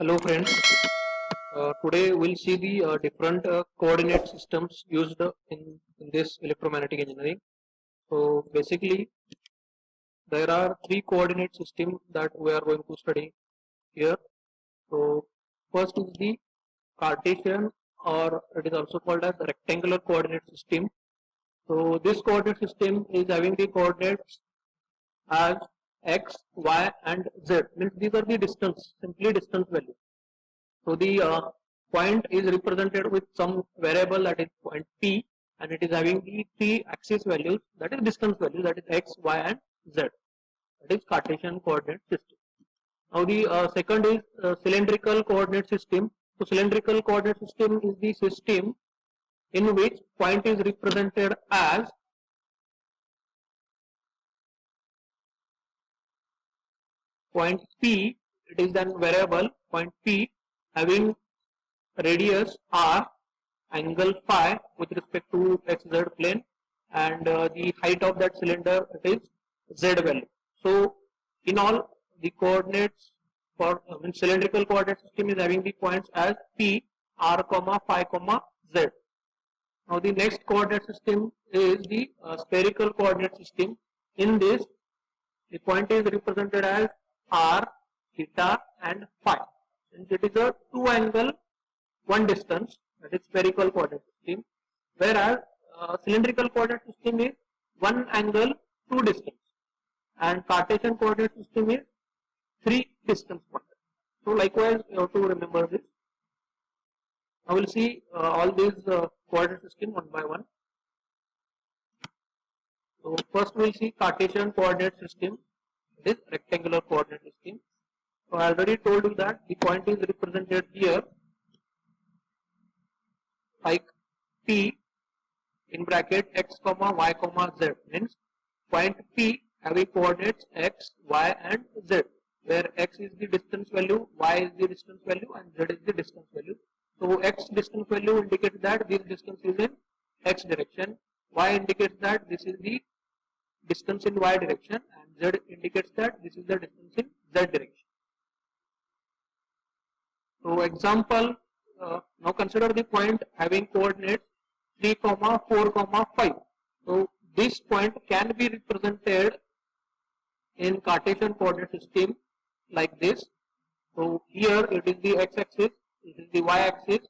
Hello friends, today we'll see the different coordinate systems used in this electromagnetic engineering. So basically there are three coordinate systems that we are going to study here. So first is the Cartesian, or it is also called as rectangular coordinate system. So this coordinate system is having the coordinates as x, y and z, means these are the distance, simply distance value. So the point is represented with some variable, that is point P, and it is having the three axis values, that is distance values, that is x, y and z. That is Cartesian coordinate system. Now the second is cylindrical coordinate system. So cylindrical coordinate system is the system in which point is represented as point P. It is then variable point P having radius r, angle phi with respect to xz plane, and the height of that cylinder, it is z value. So in all, the coordinates for cylindrical coordinate system is having the points as P, r, phi, z. Now the next coordinate system is the spherical coordinate system. In this, the point is represented as r, theta and phi. Since it is a two angle one distance, that is spherical coordinate system, whereas cylindrical coordinate system is one angle two distance, and Cartesian coordinate system is three distance points. So likewise you have to remember this. Now we will see all these coordinate system one by one. So first we will see Cartesian coordinate system, it is rectangular coordinate system. So I already told you that the point is represented here like P in bracket x, y, z, means point P having coordinates x, y and z, where x is the distance value, y is the distance value and z is the distance value. So x distance value indicates that this distance is in x direction, y indicates that this is the distance in y direction, and z indicates that this is the distance in z direction. So example, now consider the point having coordinates 3, 4, 5. So this point can be represented in Cartesian coordinate system like this. So here it is the x-axis, this is the y-axis,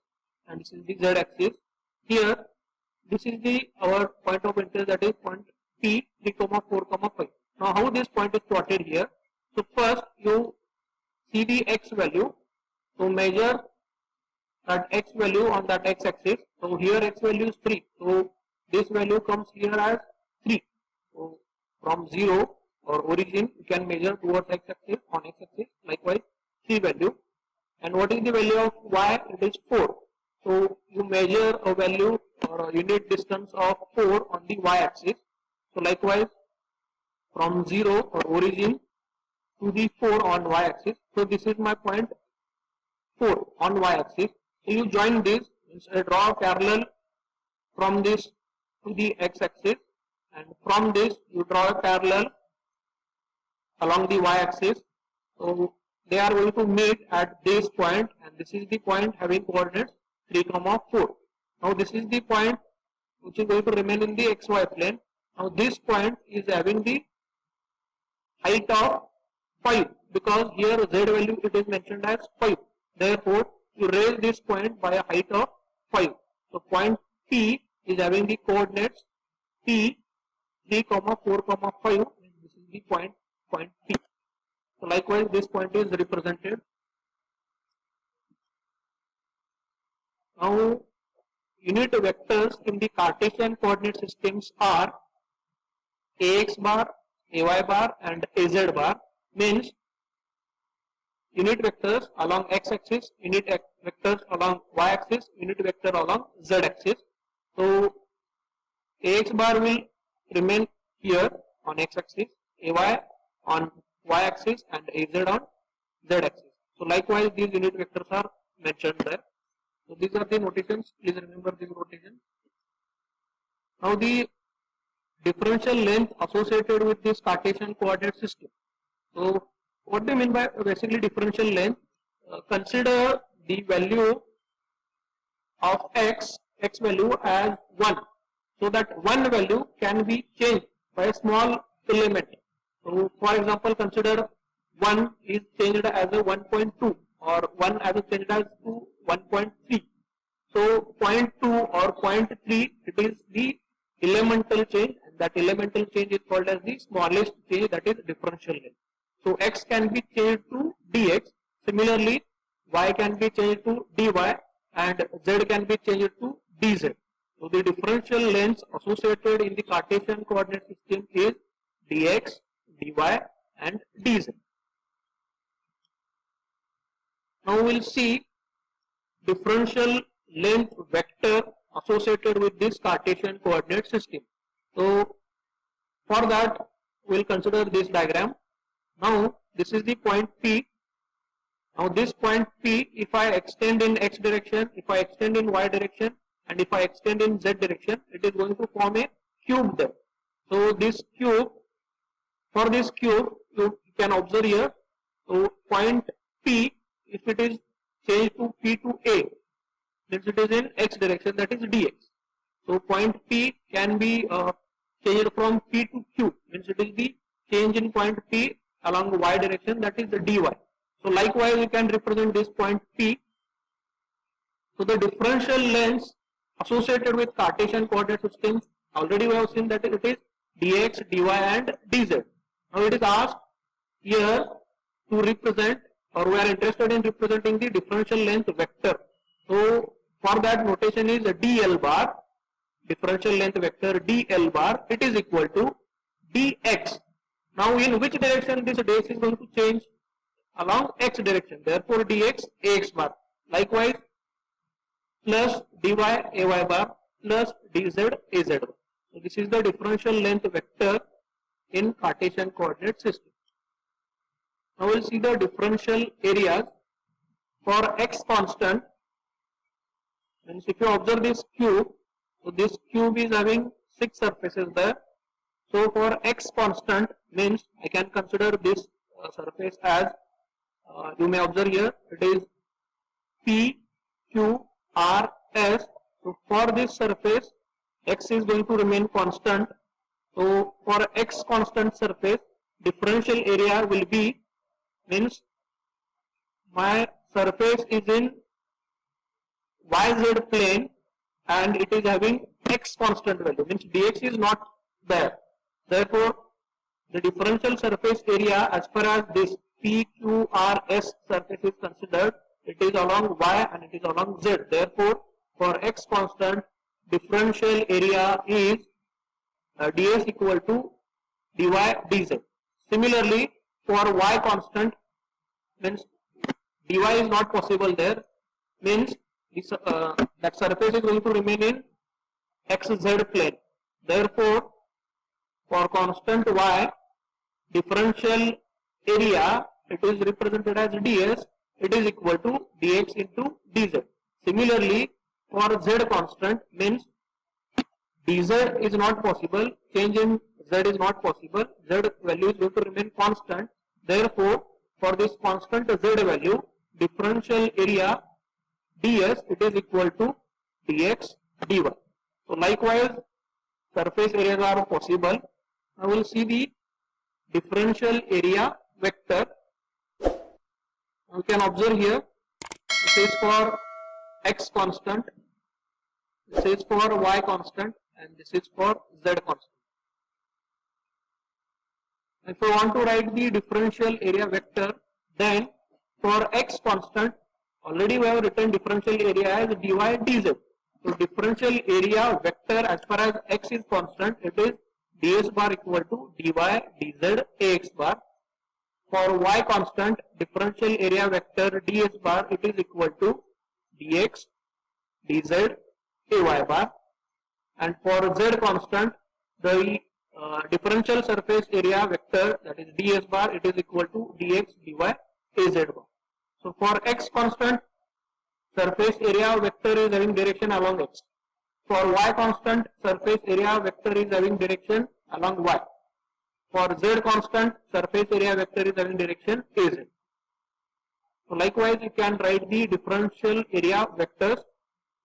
and this is the z-axis. Here this is the our point of interest, that is point P 3, 4, 5. Now how this point is plotted here? So first you see the x value. So measure that x value on that x-axis. So here x value is 3. So this value comes here as 3. So from 0 or origin you can measure towards x-axis, on x-axis, likewise 3 value. And what is the value of y? It is 4. So you measure a value or a unit distance of 4 on the y-axis. So likewise from 0 or origin to the 4 on y-axis. So this is my point 4 on y-axis. So you join this, draw a parallel from this to the x-axis, and from this you draw a parallel along the y-axis. So they are going to meet at this point, and this is the point having coordinates 3, 4. Now this is the point which is going to remain in the xy plane. Now this point is having the height of 5, because here z value it is mentioned as 5. Therefore, you raise this point by a height of 5. So point P is having the coordinates P 3, 4, 5. This is the point P. So likewise this point is represented. Now unit vectors in the Cartesian coordinate systems are ax bar, ay bar and az bar, means unit vectors along x-axis, unit vectors along y-axis, unit vector along z-axis. So ax bar will remain here on x-axis, ay on y-axis and az on z-axis. So likewise these unit vectors are mentioned there. So these are the notations, please remember these notations. Now the differential length associated with this Cartesian coordinate system. So what do you mean by basically differential length? consider the value of x value as 1, so that one value can be changed by a small element. So for example, consider 1 is changed as a 1.2 or 1 as a changed as to 1.3. So 0.2 or 0.3, it is the elemental change, and that elemental change is called as the smallest change, that is differential length. So x can be changed to dx. Similarly, y can be changed to dy and z can be changed to dz. So the differential lengths associated in the Cartesian coordinate system is dx, dy and dz. Now we will see differential length vector associated with this Cartesian coordinate system. So for that we will consider this diagram. Now this is the point P. Now this point P, if I extend in x direction, if I extend in y direction, and if I extend in z direction, it is going to form a cube there. So this cube, for this cube, you can observe here, so point P, if it is changed to P to A, means it is in x direction, that is dx. So point P can be changed from P to Q, means it is the change in point P along y direction, that is the dy. So likewise we can represent this point P. So the differential lengths associated with Cartesian coordinate systems, already we have seen that it is dx, dy and dz. Now it is asked here to represent, or we are interested in representing the differential length vector. So for that notation is dl bar, differential length vector dl bar, it is equal to dx. Now in which direction this dx is going to change? Along x direction, therefore dx ax bar. Likewise plus dy ay bar plus dz az bar. So this is the differential length vector in Cartesian coordinate system. Now we will see the differential areas for x constant. Means if you observe this cube, so this cube is having 6 surfaces there. So for x constant, means I can consider this surface as, you may observe here, it is P, Q, R, S. So for this surface, x is going to remain constant. So for x constant surface, differential area will be, means my surface is in YZ plane and it is having x constant value, means dx is not there. Therefore, the differential surface area as far as this PQRS surface is considered, it is along y and it is along z. Therefore, for x constant, differential area is ds equal to dy dz. Similarly, for y constant, means dy is not possible there, means this, that surface is going to remain in xz plane. Therefore, for constant y, differential area, it is represented as ds, it is equal to dx into dz. Similarly, for z constant, means dz is not possible, change in z is not possible, z value is going to remain constant. Therefore, for this constant z value, differential area ds, it is equal to dx dy. So likewise, surface areas are possible. Now we will see the differential area vector. You can observe here, this is for x constant, this is for y constant, and this is for z constant. If you want to write the differential area vector, then for x constant, already we have written differential area as dy dz. So differential area vector as far as x is constant, it is ds bar equal to dy dz ax bar. For y constant, differential area vector ds bar, it is equal to dx dz ay bar. And for z constant, the differential surface area vector, that is ds bar, it is equal to dx dy az bar. So for x constant, surface area vector is having direction along x. For y constant, surface area vector is having direction along y. For z constant, surface area vector is having direction az. So likewise, you can write the differential area vectors.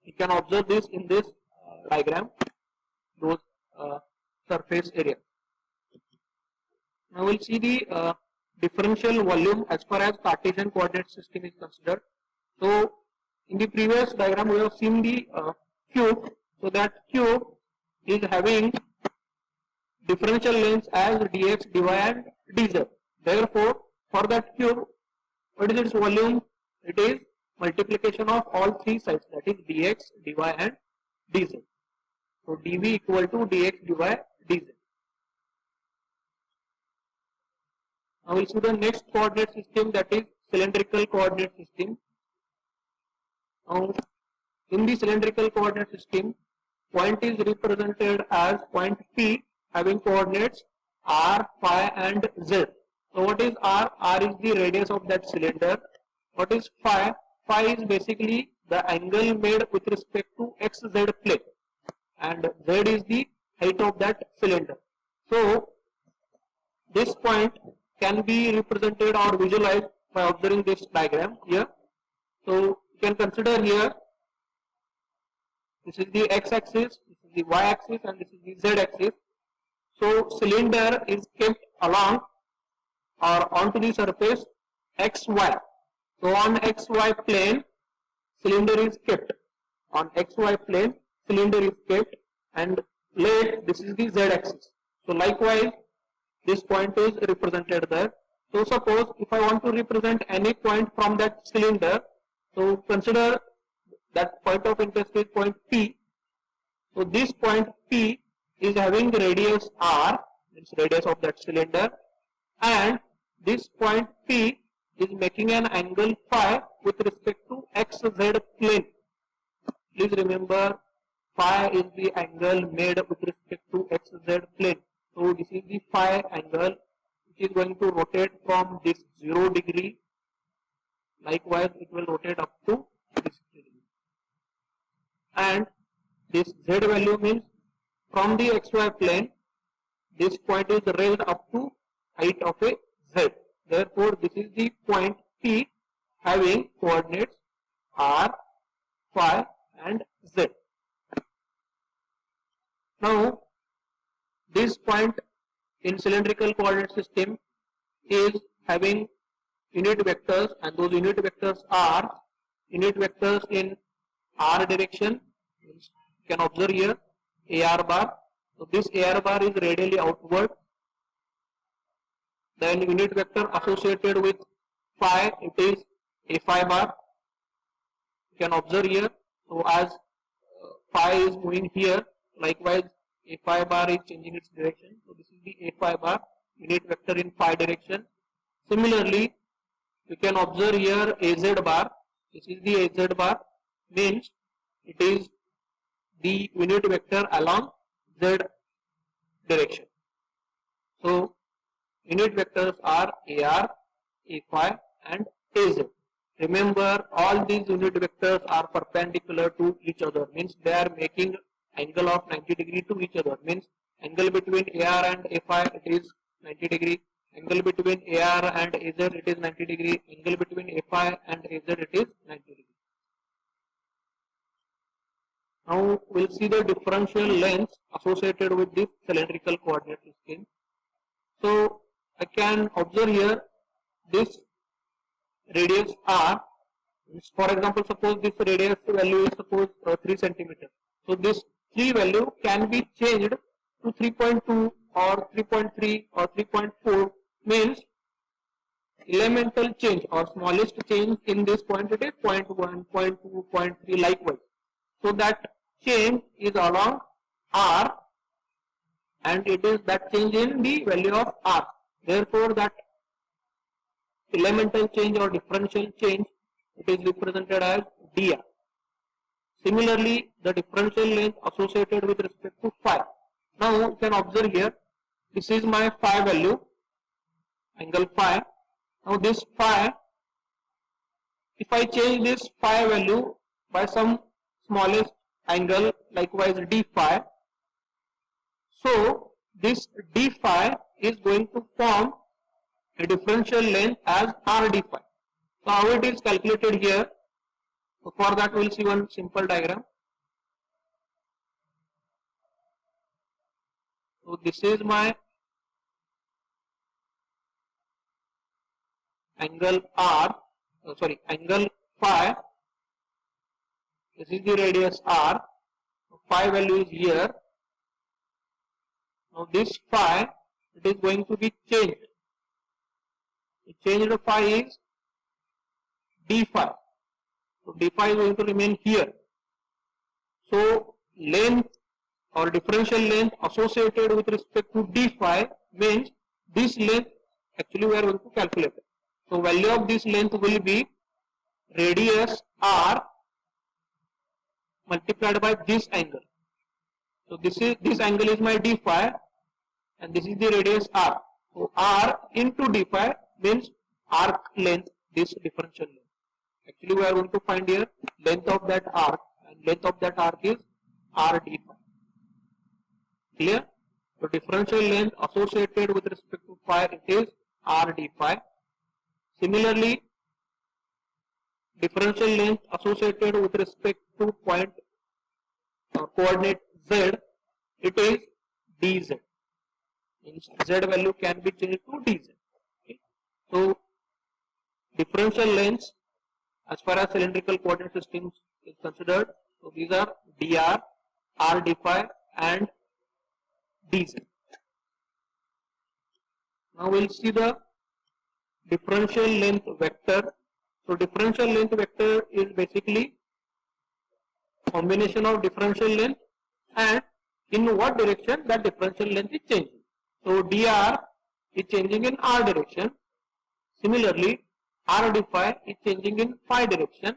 You can observe this in this diagram, those surface area. Now we'll see the differential volume as far as Cartesian coordinate system is considered. So in the previous diagram, we have seen the cube. So that cube is having differential lengths as dx, dy and dz. Therefore, for that cube, what is its volume? It is multiplication of all three sides, that is dx, dy and dz. So dv equal to dx, dy, dz. Now we'll see the next coordinate system, that is cylindrical coordinate system. Now in the cylindrical coordinate system, point is represented as point P having coordinates r, phi and z. So what is r? R is the radius of that cylinder. What is phi? Phi is basically the angle made with respect to xz plane, and z is the height of that cylinder. So this point can be represented or visualized by observing this diagram here. So you can consider here, this is the x-axis, this is the y-axis and this is the z-axis. So cylinder is kept along or onto the surface xy. So on xy plane, cylinder is kept. On xy plane, cylinder is kept, and let this is the z-axis. So likewise, this point is represented there. So suppose if I want to represent any point from that cylinder, so consider that point of interest is point P. So this point P is having radius r, means radius of that cylinder, and this point P is making an angle phi with respect to xz plane. Please remember, phi is the angle made with respect to xz plane. So this is the phi angle which is going to rotate from this 0 degree. Likewise, it will rotate up to this degree. And this z value means from the xy plane, this point is raised up to height of a z. Therefore, this is the point P having coordinates r, phi and z. Now, this point in cylindrical coordinate system is having unit vectors, and those unit vectors are unit vectors in r direction. You can observe here AR bar. So this AR bar is radially outward. Then unit vector associated with phi, it is a phi bar. You can observe here. So as phi is moving here, likewise a phi bar is changing its direction. So this is the a phi bar, unit vector in phi direction. Similarly, you can observe here az bar. This is the az bar, means it is the unit vector along z direction. So unit vectors are AR, A phi and AZ. Remember, all these unit vectors are perpendicular to each other, means they are making angle of 90 degree to each other, means angle between AR and A phi it is 90 degree, angle between AR and AZ it is 90 degree, angle between A phi and AZ it is 90 degree. Now we'll see the differential lengths associated with this cylindrical coordinate system. So I can observe here this radius r. For example, suppose this radius value is suppose 3 centimeter. So this 3 value can be changed to 3.2 or 3.3 or 3.4, means elemental change or smallest change in this point it is 0.1, 0.2, 0.3 likewise. So that change is along r, and it is that change in the value of r. Therefore, that elemental change or differential change, it is represented as dr. Similarly, the differential length associated with respect to phi. Now you can observe here, this is my phi value, angle phi. Now this phi, if I change this phi value by some smallest angle, likewise d phi, so this d phi is going to form a differential length as r d phi. So how it is calculated here? So for that we will see one simple diagram. So this is my angle R, angle phi. This is the radius R. Phi value is here. Now this phi, it is going to be changed. The changed phi is d phi. So d phi is going to remain here. So length or differential length associated with respect to d phi means this length actually we are going to calculate. So value of this length will be radius R multiplied by this angle. So this angle is my d phi and this is the radius R. So R into d phi means arc length, this differential length. Actually we are going to find here length of that arc, and length of that arc is R d phi. Clear? So differential length associated with respect to phi, it is R d phi. Similarly, differential length associated with respect to point or coordinate z, it is dz. Means z value can be changed to dz. Okay. So differential lengths as far as cylindrical coordinate systems is considered, so these are dr, r d phi and dz. Now we will see the differential length vector. So differential length vector is basically combination of differential length and in what direction that differential length is changing. So dr is changing in r direction. Similarly, r d phi is changing in phi direction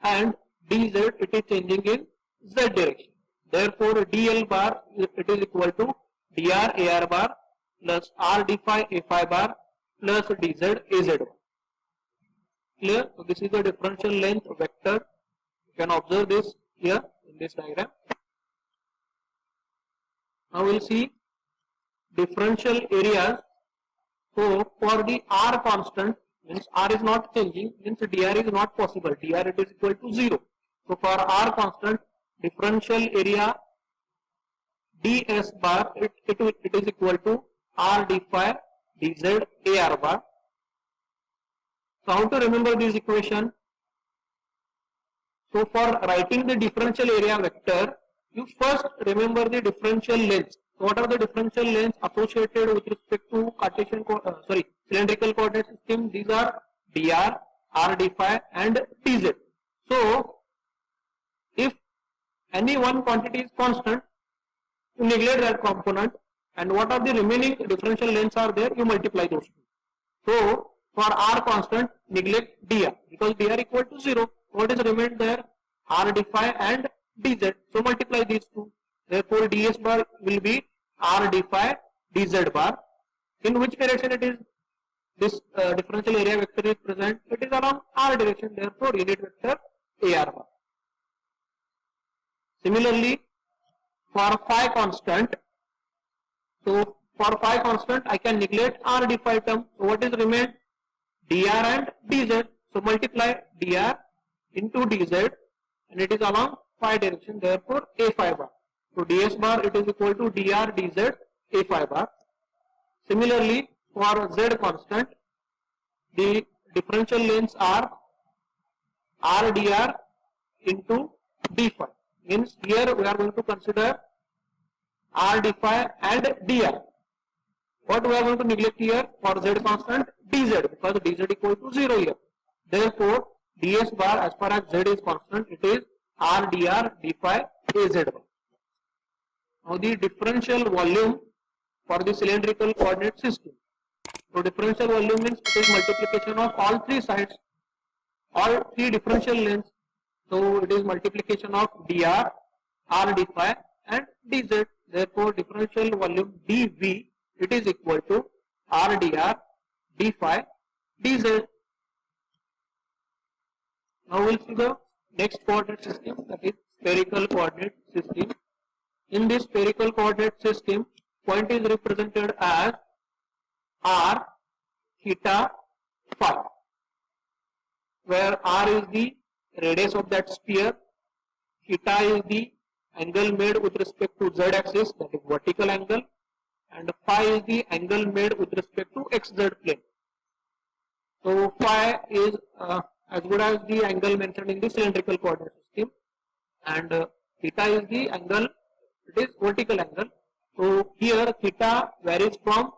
and dz it is changing in z direction. Therefore, dl bar it is equal to dr ar bar plus r d phi a phi bar plus dz az bar. Clear? So this is the differential length vector. You can observe this here in this diagram. Now we will see differential areas. So for the r constant, means r is not changing, means dr is not possible. Dr it is equal to 0. So for r constant, differential area ds bar it is equal to r d phi dz ar bar. So how to remember this equation? So for writing the differential area vector, you first remember the differential lengths. So what are the differential lengths associated with respect to Cartesian cylindrical coordinate system? These are dr, r d phi and dz. So if any one quantity is constant, you neglect that component, and what are the remaining differential lengths are there, you multiply those two. So for r constant, neglect dr because dr equal to 0. What is remained there? R d phi and dz. So multiply these two. Therefore ds bar will be r d phi dz bar. In which direction it is? This differential area vector is present. It is along r direction. Therefore unit vector ar bar. Similarly, for phi constant, so for phi constant I can neglect r d phi term. So what is remained? dr and dz. So multiply dr into dz and it is along phi direction. Therefore a phi bar. So ds bar it is equal to dr dz a phi bar. Similarly, for z constant, the differential lengths are r dr into d phi. Means here we are going to consider r d phi and dr. What we are going to neglect here? For z constant, dz, because dz equal to 0 here. Therefore ds bar as far as z is constant, it is r dr d phi az bar. Now the differential volume for the cylindrical coordinate system. So differential volume means it is multiplication of all three sides, all three differential lengths. So it is multiplication of dr, r d phi and dz. Therefore differential volume dv it is equal to r dr d phi dz. Now we will see the next coordinate system, that is spherical coordinate system. In this spherical coordinate system, point is represented as r, theta, phi. where r is the radius of that sphere, theta is the angle made with respect to z axis, that is vertical angle, and phi is the angle made with respect to xz plane. So phi is as good as the angle mentioned in the cylindrical coordinate system, and theta is the angle, it is vertical angle. So here theta varies from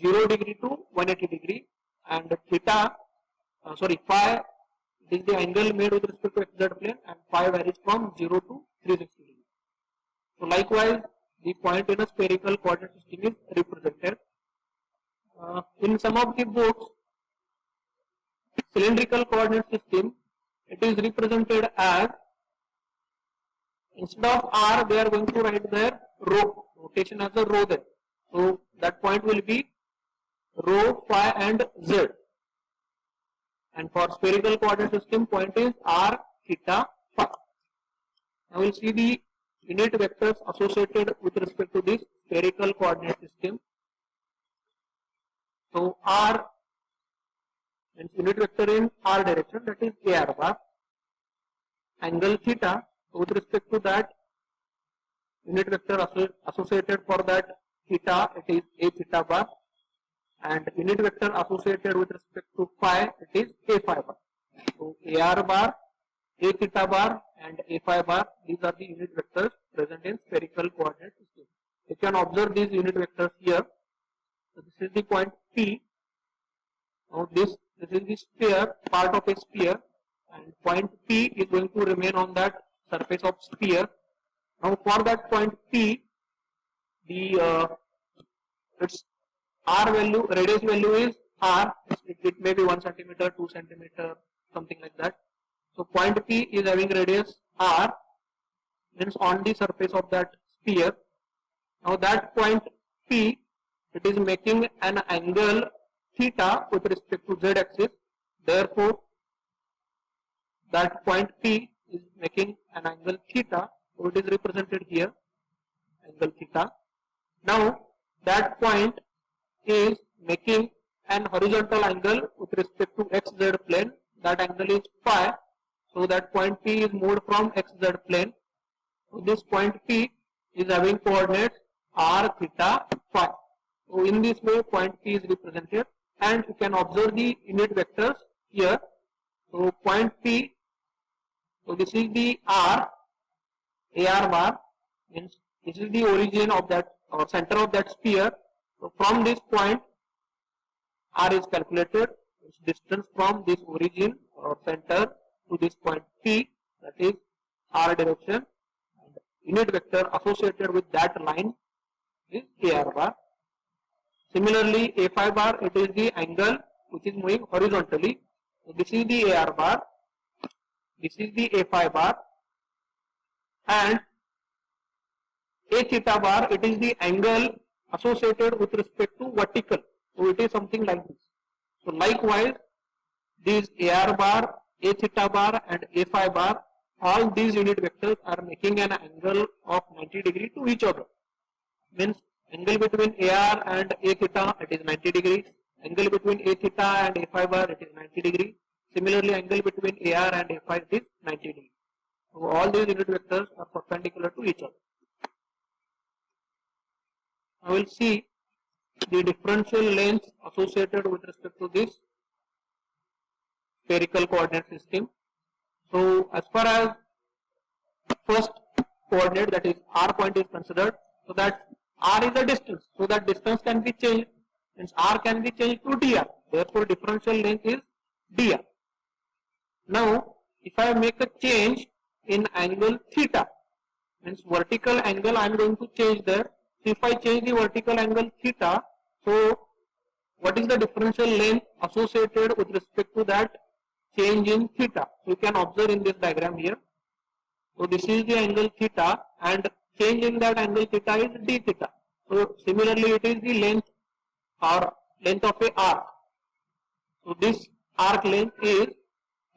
0 degree to 180 degree, and theta, phi is the angle made with respect to xz plane, and phi varies from 0 to 360 degree. So likewise, the point in a spherical coordinate system is represented. In some of the books, cylindrical coordinate system, it is represented as, instead of r, they are going to write their rho, rotation as a rho there. So that point will be rho, phi and z. And for spherical coordinate system, point is r, theta, phi. Now we will see the unit vectors associated with respect to this spherical coordinate system. So r means unit vector in r direction, that is ar bar. Angle theta, with respect to that unit vector associated for that theta, it is a theta bar. And unit vector associated with respect to phi, it is a phi bar. So ar bar, a theta bar and a phi bar, these are the unit vectors present in spherical coordinate system. You can observe these unit vectors here. So this is the point P. Now this is the sphere, part of a sphere, and point P is going to remain on that surface of sphere. Now for that point P, the its r value, radius value is r. It may be 1 centimeter, 2 centimeter, something like that. So point P is having radius r, means on the surface of that sphere. Now that point P, it is making an angle theta with respect to z axis. Therefore, that point P is making an angle theta. So it is represented here, angle theta. Now that point is making an horizontal angle with respect to xz plane. That angle is phi. So that point P is moved from xz plane. So this point P is having coordinates r, theta, phi. So in this way, point P is represented, and you can observe the unit vectors here. So point P, so this is the r, ar bar, means this is the origin of that or center of that sphere. So from this point, r is calculated, its distance from this origin or center to this point P, that is r direction, and unit vector associated with that line is ar bar. Similarly, a phi bar, it is the angle which is moving horizontally. So this is the ar bar, this is the a phi bar, and a theta bar, it is the angle associated with respect to vertical. So it is something like this. So likewise, these ar bar, a theta bar and a phi bar, all these unit vectors are making an angle of 90 degree to each other. Means angle between ar and a theta, it is 90 degree. Angle between a theta and a phi bar, it is 90 degree. Similarly, angle between ar and a phi is 90 degree. So all these unit vectors are perpendicular to each other. I will see the differential lengths associated with respect to this spherical coordinate system. So as far as first coordinate, that is r point, is considered, so that r is a distance, so that distance can be changed, means r can be changed to dr. Therefore, differential length is dr. Now, if I make a change in angle theta, means vertical angle I am going to change there. So if I change the vertical angle theta, so what is the differential length associated with respect to that change in theta? So you can observe in this diagram here. So this is the angle theta, and change in that angle theta is d theta. So similarly, it is the length or length of a arc. So this arc length is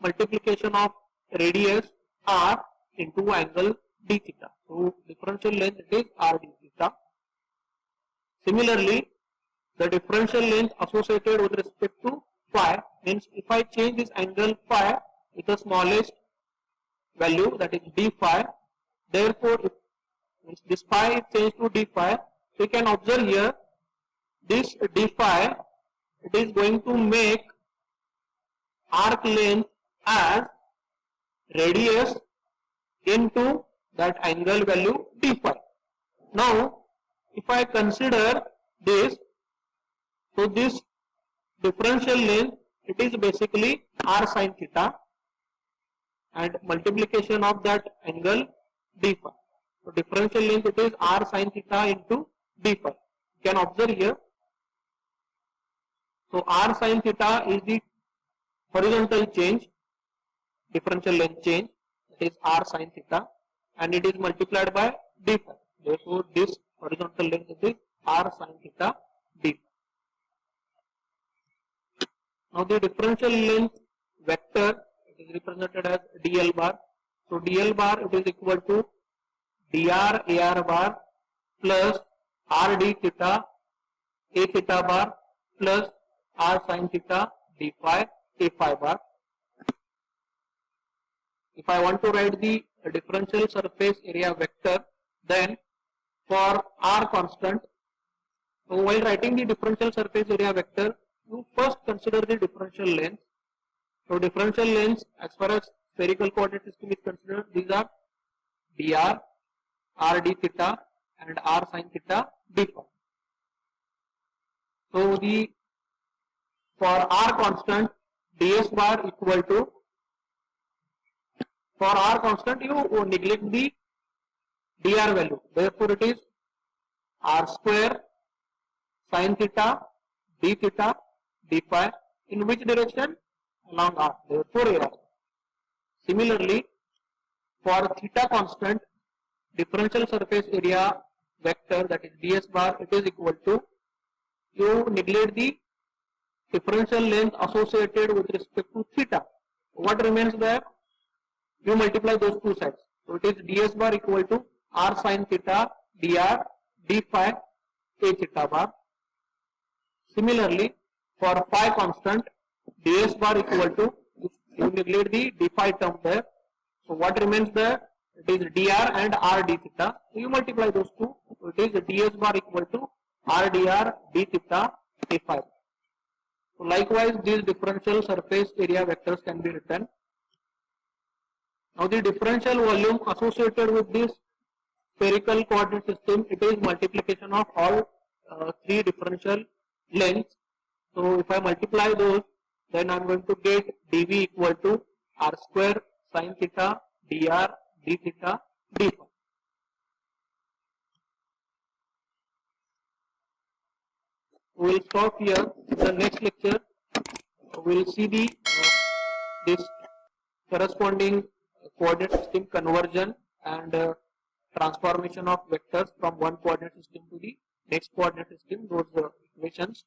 multiplication of radius r into angle d theta. So differential length is r d theta. Similarly, the differential length associated with respect to phi, means if I change this angle phi with the smallest value, that is d phi, therefore means this phi is changed to d phi. So you can observe here this d phi, it is going to make arc length as radius into that angle value d phi. Now if I consider this, so this differential length, it is basically r sin theta and multiplication of that angle d phi. So differential length, it is r sin theta into d phi. You can observe here. So r sin theta is the horizontal change, differential length change, that is r sin theta, and it is multiplied by d phi. Therefore this horizontal length is r sin theta d phi. Now the differential length vector, it is represented as dl bar. So dl bar, it is equal to dr ar bar plus r d theta a theta bar plus r sin theta d phi a phi bar. If I want to write the differential surface area vector, then for r constant, so while writing the differential surface area vector, you first consider the differential length. So differential lengths as far as spherical coordinate system is considered, these are dr, r d theta and r sin theta d phi. So the for r constant, ds bar equal to, for r constant you neglect the dr value, therefore it is r square sin theta d theta d phi, in which direction? Along r, therefore ar. Similarly, for theta constant, differential surface area vector, that is ds bar, it is equal to, you neglect the differential length associated with respect to theta. What remains there? You multiply those two sides. So it is ds bar equal to r sin theta dr d phi a theta bar. Similarly, for phi constant, ds bar equal to, you neglect the d phi term there. So what remains there? It is dr and r d theta. So you multiply those two. So it is ds bar equal to r dr d theta a phi. So likewise, these differential surface area vectors can be written. Now the differential volume associated with this spherical coordinate system, it is multiplication of all three differential lengths. So if I multiply those, then I am going to get dv equal to r square sin theta dr d theta d phi. We will stop here. In the next lecture, we will see the this corresponding coordinate system conversion and transformation of vectors from one coordinate system to the next coordinate system, those equations.